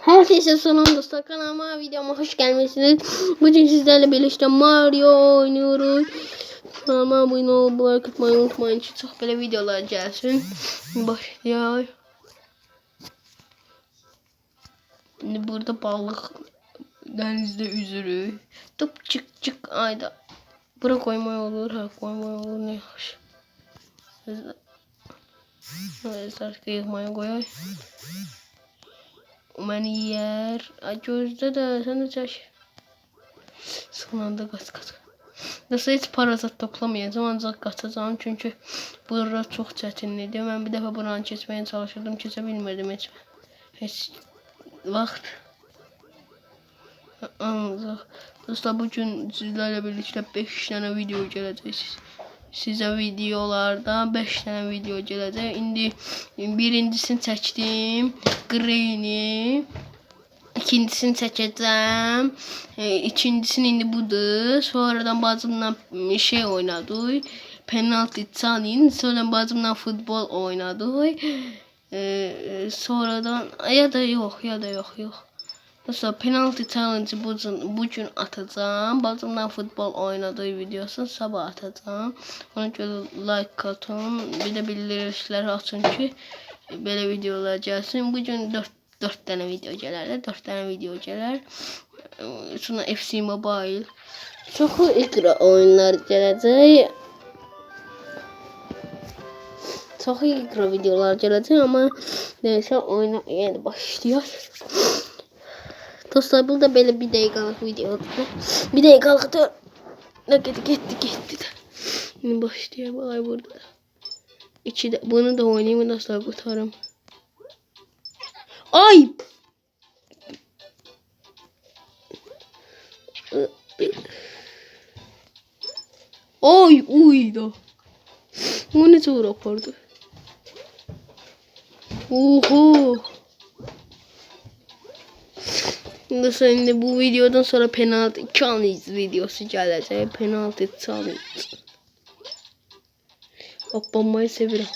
Herkese sonunda kanalıma videoma hoş gelmişsiniz. Bugün sizlerle birlikte Mario oynuyoruz. Kanalıma abone olup like atmayı unutmayın ki çok böyle videolar gelsin. Başlıyor. Şimdi burada balık denizde yüzürü. Tıp çık çık ayda. Bura koymaya olur, ha koymaya olur, ne hoş. Evet, kıyılmaya koyay. Beni yer. Gözde de sen de çək. Son anda kaç. Nasıl hiç parazit toplamayacağım ancak kaçacağım çünkü burada çok çətinlidir. Ben bir defa buranı keçmeye çalışırdım, keçə bilmirdim heç vaxt. Ancaq dostlar bugün sizlerle birlikte 5 tane video gələcək. Sizə videolarda 5 tane video gələcək. İndi birincisini çəkdim. Green'i. İkincisini çəkəcəm. İkincisini indi budur. Sonradan bacımla şey oynadık. Penalty challenge. Sonra bacımla futbol oynadık. Sonradan ya da yok. Mesela penalty challenge bugün atacağım. Bacımla futbol oynadığı videosunu sabah atacağım. Ona göre like atın. Bir de bildirişleri açın ki böyle videolar gelsin. Bugün 4 tane video gelir. 4 tane video gelir. Sonra FC Mobile. Çok ikra oyunlar gelecek. Çok ikra videolar gelecek ama neyse oyuna yeni başlıyor. Dostlar burada böyle bir dakikalık video. Bir dakikalık ne gitti. Şimdi başlıyor. Ay burada. İçi bunu da oynayayım dostlar kurtarım. Ay! Ay uydu. Bu ne zor yapardı. Oho. Şimdi bu videodan sonra penalty challenge videosu gelecek. Penalty challenge. Bakmayı severim.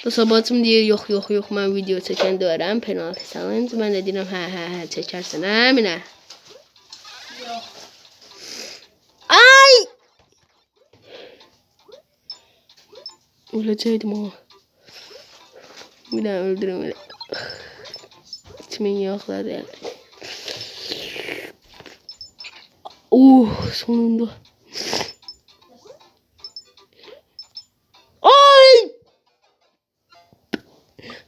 Sabahçım deyir yok mən video çəkən deyirəm penalty challenge. Mən də deyirəm hə çəkərsən hə minə. Ay! Öləcəkdim ama. Bir daha öldürüm öyle. İçimin yağları yani. Sonunda. Ay!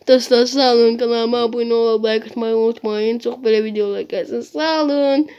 Dostlar sağ olun, kanalıma abone olup like atmayı unutmayın. Çok böyle videolar gelsin. Sağ olun.